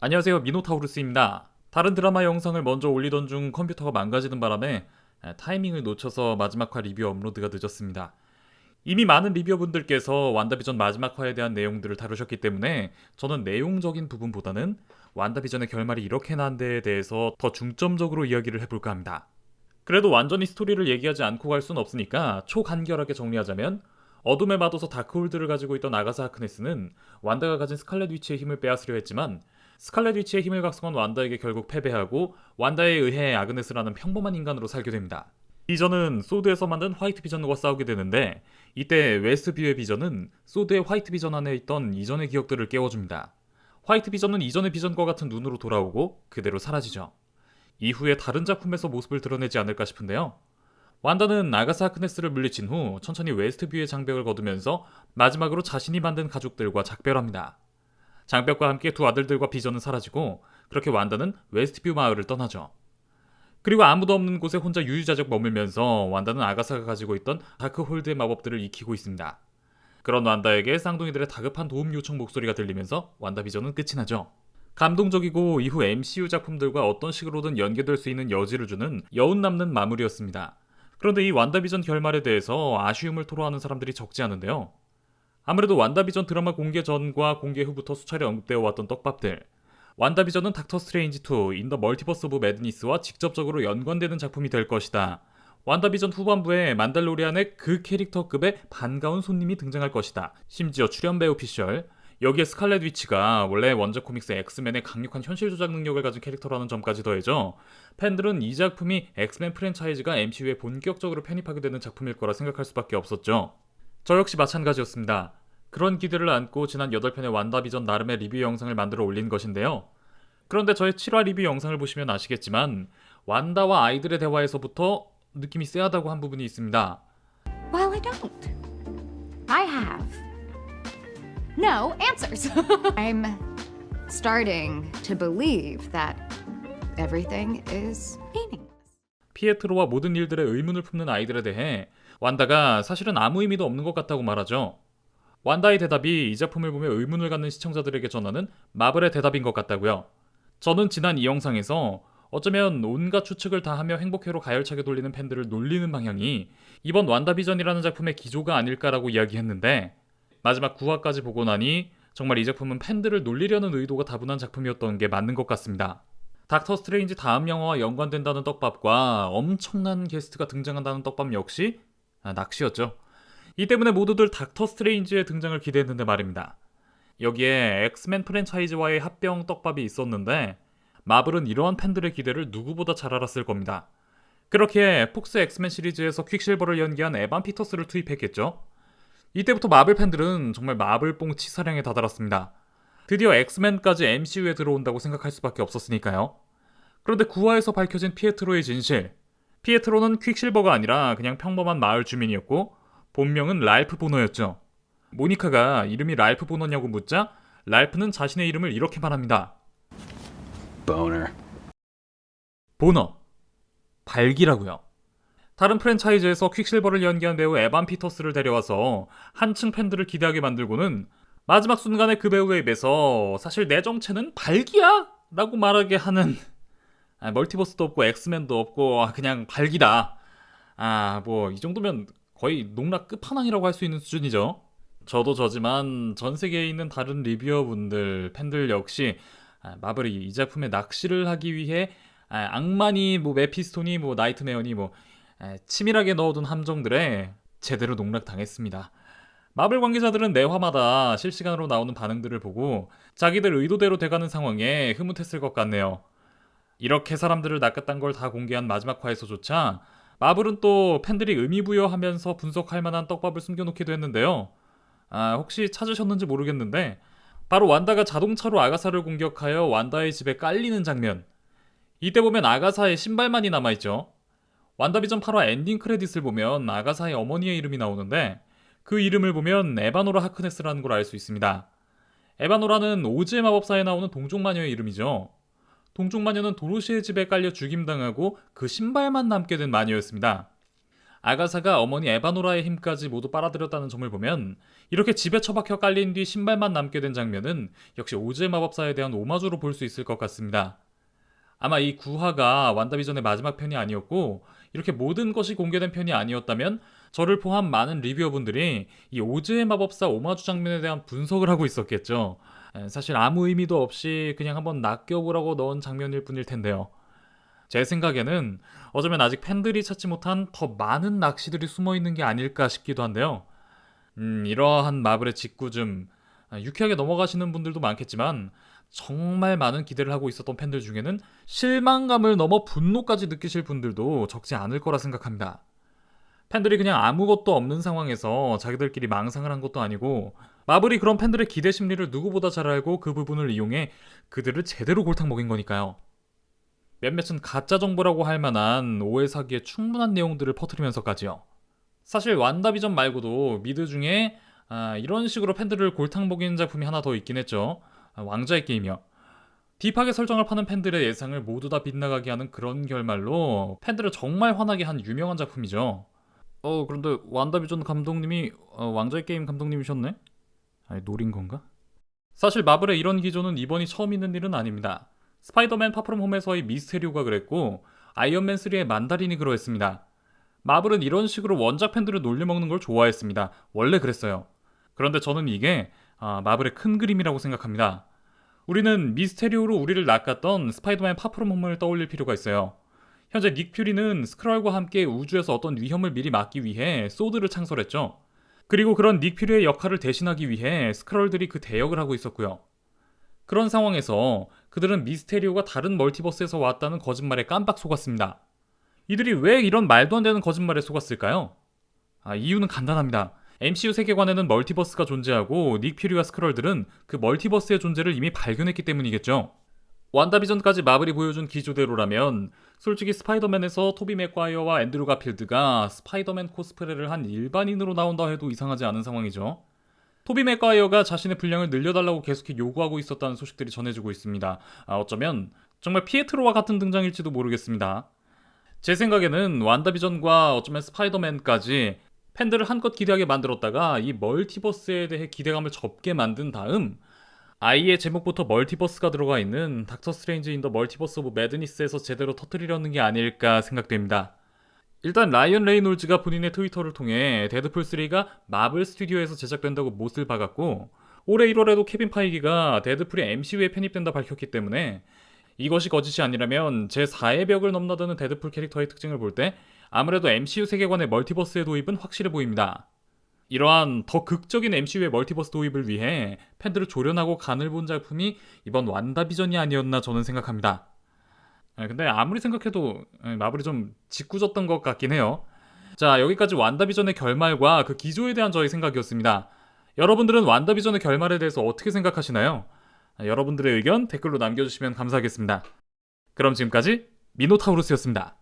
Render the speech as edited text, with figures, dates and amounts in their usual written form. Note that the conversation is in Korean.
안녕하세요, 미노타우루스입니다. 다른 드라마 영상을 먼저 올리던 중 컴퓨터가 망가지는 바람에 타이밍을 놓쳐서 마지막 화 리뷰 업로드가 늦었습니다. 이미 많은 리뷰어분들께서 완다비전 마지막 화에 대한 내용들을 다루셨기 때문에 저는 내용적인 부분보다는 완다비전의 결말이 이렇게 난 데에 대해서 더 중점적으로 이야기를 해볼까 합니다. 그래도 완전히 스토리를 얘기하지 않고 갈 순 없으니까 초간결하게 정리하자면, 어둠의 마도서 다크홀드를 가지고 있던 아가사 하크네스는 완다가 가진 스칼렛 위치의 힘을 빼앗으려 했지만, 스칼렛 위치의 힘을 각성한 완다에게 결국 패배하고 완다에 의해 아그네스라는 평범한 인간으로 살게 됩니다. 비전은 소드에서 만든 화이트 비전과 싸우게 되는데, 이때 웨스트뷰의 비전은 소드의 화이트 비전 안에 있던 이전의 기억들을 깨워줍니다. 화이트 비전은 이전의 비전과 같은 눈으로 돌아오고 그대로 사라지죠. 이후에 다른 작품에서 모습을 드러내지 않을까 싶은데요. 완다는 아가사 하크네스를 물리친 후 천천히 웨스트뷰의 장벽을 거두면서 마지막으로 자신이 만든 가족들과 작별합니다. 장벽과 함께 두 아들들과 비전은 사라지고, 그렇게 완다는 웨스트뷰 마을을 떠나죠. 그리고 아무도 없는 곳에 혼자 유유자적 머물면서 완다는 아가사가 가지고 있던 다크홀드의 마법들을 익히고 있습니다. 그런 완다에게 쌍둥이들의 다급한 도움 요청 목소리가 들리면서 완다비전은 끝이 나죠. 감동적이고 이후 MCU 작품들과 어떤 식으로든 연계될 수 있는 여지를 주는 여운 남는 마무리였습니다. 그런데 이 완다비전 결말에 대해서 아쉬움을 토로하는 사람들이 적지 않은데요. 아무래도 완다비전 드라마 공개 전과 공개 후부터 수차례 언급되어 왔던 떡밥들. 완다비전은 닥터 스트레인지 2, 인 더 멀티버스 오브 매드니스와 직접적으로 연관되는 작품이 될 것이다. 완다비전 후반부에 만달로리안의 그 캐릭터급의 반가운 손님이 등장할 것이다. 심지어 출연 배우 피셜, 여기에 스칼렛 위치가 원래 원작 코믹스 엑스맨의 강력한 현실 조작 능력을 가진 캐릭터라는 점까지 더해져 팬들은 이 작품이 엑스맨 프랜차이즈가 MCU에 본격적으로 편입하게 되는 작품일 거라 생각할 수밖에 없었죠. 저 역시 마찬가지였습니다. 그런 기대를 안고 지난 8편의 완다비전 나름의 리뷰 영상을 만들어 올린 것인데요. 그런데 저의 7화 리뷰 영상을 보시면 아시겠지만, 완다와 아이들의 대화에서부터 느낌이 쎄하다고 한 부분이 있습니다. Well, I don't. I have no answers. I'm starting to believe that everything is meaningless. 피에트로와 모든 일들에 의문을 품는 아이들에 대해 완다가 사실은 아무 의미도 없는 것 같다고 말하죠. 완다의 대답이 이 작품을 보며 의문을 갖는 시청자들에게 전하는 마블의 대답인 것 같다고요. 저는 지난 이 영상에서 어쩌면 온갖 추측을 다 하며 행복회로 가열차게 돌리는 팬들을 놀리는 방향이 이번 완다비전이라는 작품의 기조가 아닐까라고 이야기했는데, 마지막 9화까지 보고 나니 정말 이 작품은 팬들을 놀리려는 의도가 다분한 작품이었던 게 맞는 것 같습니다. 닥터 스트레인지 다음 영화와 연관된다는 떡밥과 엄청난 게스트가 등장한다는 떡밥 역시 낚시였죠. 이 때문에 모두들 닥터 스트레인지의 등장을 기대했는데 말입니다. 여기에 엑스맨 프랜차이즈와의 합병 떡밥이 있었는데, 마블은 이러한 팬들의 기대를 누구보다 잘 알았을 겁니다. 그렇게 폭스 엑스맨 시리즈에서 퀵실버를 연기한 에반 피터스를 투입했겠죠. 이때부터 마블 팬들은 정말 마블뽕 치사량에 다다랐습니다. 드디어 엑스맨까지 MCU에 들어온다고 생각할 수밖에 없었으니까요. 그런데 9화에서 밝혀진 피에트로의 진실. 피에트로는 퀵실버가 아니라 그냥 평범한 마을 주민이었고, 본명은 랄프 보너였죠. 모니카가 이름이 랄프 보너냐고 묻자 랄프는 자신의 이름을 이렇게 말합니다. Boner. 보너. 발기라고요. 다른 프랜차이즈에서 퀵실버를 연기한 배우 에반 피터스를 데려와서 한층 팬들을 기대하게 만들고는 마지막 순간에 그 배우의 입에서 사실 내 정체는 발기야! 라고 말하게 하는, 멀티버스도 없고 엑스맨도 없고 그냥 발기다. 뭐 이 정도면 거의 농락 끝판왕이라고 할 수 있는 수준이죠. 저도 저지만 전 세계에 있는 다른 리뷰어분들, 팬들 역시 마블이 이 작품에 낚시를 하기 위해 악마니 뭐 메피스토니 뭐 나이트메어니 뭐 치밀하게 넣어둔 함정들에 제대로 농락당했습니다. 마블 관계자들은 매 화마다 실시간으로 나오는 반응들을 보고 자기들 의도대로 돼가는 상황에 흐뭇했을 것 같네요. 이렇게 사람들을 낚았단 걸 다 공개한 마지막 화에서조차 마블은 또 팬들이 의미부여하면서 분석할 만한 떡밥을 숨겨놓기도 했는데요. 혹시 찾으셨는지 모르겠는데, 바로 완다가 자동차로 아가사를 공격하여 완다의 집에 깔리는 장면. 이때 보면 아가사의 신발만이 남아있죠. 완다비전 8화 엔딩 크레딧을 보면 아가사의 어머니의 이름이 나오는데, 그 이름을 보면 에바노라 하크네스라는 걸 알 수 있습니다. 에바노라는 오즈의 마법사에 나오는 동족마녀의 이름이죠. 동족마녀는 도로시의 집에 깔려 죽임당하고 그 신발만 남게 된 마녀였습니다. 아가사가 어머니 에바노라의 힘까지 모두 빨아들였다는 점을 보면 이렇게 집에 처박혀 깔린 뒤 신발만 남게 된 장면은 역시 오즈의 마법사에 대한 오마주로 볼 수 있을 것 같습니다. 아마 이 9화가 완다비전의 마지막 편이 아니었고 이렇게 모든 것이 공개된 편이 아니었다면 저를 포함 많은 리뷰어분들이 이 오즈의 마법사 오마주 장면에 대한 분석을 하고 있었겠죠. 사실 아무 의미도 없이 그냥 한번 낚여보라고 넣은 장면일 뿐일 텐데요. 제 생각에는 어쩌면 아직 팬들이 찾지 못한 더 많은 낚시들이 숨어있는 게 아닐까 싶기도 한데요. 이러한 마블의 직구즘 유쾌하게 넘어가시는 분들도 많겠지만 정말 많은 기대를 하고 있었던 팬들 중에는 실망감을 넘어 분노까지 느끼실 분들도 적지 않을 거라 생각합니다. 팬들이 그냥 아무것도 없는 상황에서 자기들끼리 망상을 한 것도 아니고 마블이 그런 팬들의 기대 심리를 누구보다 잘 알고 그 부분을 이용해 그들을 제대로 골탕 먹인 거니까요. 몇몇은 가짜 정보라고 할 만한 오해 사기에 충분한 내용들을 퍼뜨리면서까지요. 사실 완다비전 말고도 미드 중에 이런 식으로 팬들을 골탕 먹이는 작품이 하나 더 있긴 했죠. 왕좌의 게임이요. 딥하게 설정을 파는 팬들의 예상을 모두 다 빗나가게 하는 그런 결말로 팬들을 정말 화나게 한 유명한 작품이죠. 그런데 완다비전 감독님이 왕좌의 게임 감독님이셨네? 아니 노린 건가? 사실 마블의 이런 기조는 이번이 처음 있는 일은 아닙니다. 스파이더맨 파프롬 홈에서의 미스테리오가 그랬고 아이언맨 3의 만다린이 그러했습니다. 마블은 이런 식으로 원작 팬들을 놀려먹는 걸 좋아했습니다. 원래 그랬어요. 그런데 저는 이게 마블의 큰 그림이라고 생각합니다. 우리는 미스테리오로 우리를 낚았던 스파이더맨 파프롬 홈을 떠올릴 필요가 있어요. 현재 닉 퓨리는 스크럴과 함께 우주에서 어떤 위험을 미리 막기 위해 소드를 창설했죠. 그리고 그런 닉 퓨리의 역할을 대신하기 위해 스크럴들이 그 대역을 하고 있었고요. 그런 상황에서 그들은 미스테리오가 다른 멀티버스에서 왔다는 거짓말에 깜빡 속았습니다. 이들이 왜 이런 말도 안 되는 거짓말에 속았을까요? 이유는 간단합니다. MCU 세계관에는 멀티버스가 존재하고 닉 퓨리와 스크럴들은 그 멀티버스의 존재를 이미 발견했기 때문이겠죠. 완다비전까지 마블이 보여준 기조대로라면 솔직히 스파이더맨에서 토비 맥과이어와 앤드류 가필드가 스파이더맨 코스프레를 한 일반인으로 나온다 해도 이상하지 않은 상황이죠. 토비 맥과이어가 자신의 분량을 늘려달라고 계속해 요구하고 있었다는 소식들이 전해지고 있습니다. 어쩌면 정말 피에트로와 같은 등장일지도 모르겠습니다. 제 생각에는 완다비전과 어쩌면 스파이더맨까지 팬들을 한껏 기대하게 만들었다가 이 멀티버스에 대해 기대감을 접게 만든 다음 아이의 제목부터 멀티버스가 들어가 있는 닥터 스트레인지 인 더 멀티버스 오브 매드니스에서 제대로 터뜨리려는 게 아닐까 생각됩니다. 일단 라이언 레이놀즈가 본인의 트위터를 통해 데드풀 3가 마블 스튜디오에서 제작된다고 못을 박았고 올해 1월에도 케빈 파이기가 데드풀이 MCU에 편입된다 밝혔기 때문에 이것이 거짓이 아니라면 제4의 벽을 넘나드는 데드풀 캐릭터의 특징을 볼 때 아무래도 MCU 세계관의 멀티버스의 도입은 확실해 보입니다. 이러한 더 극적인 MCU의 멀티버스 도입을 위해 팬들을 조련하고 간을 본 작품이 이번 완다비전이 아니었나 저는 생각합니다. 근데 아무리 생각해도 마블이 좀 짓궂었던 것 같긴 해요. 자, 여기까지 완다비전의 결말과 그 기조에 대한 저의 생각이었습니다. 여러분들은 완다비전의 결말에 대해서 어떻게 생각하시나요? 여러분들의 의견 댓글로 남겨주시면 감사하겠습니다. 그럼 지금까지 미노타우루스였습니다.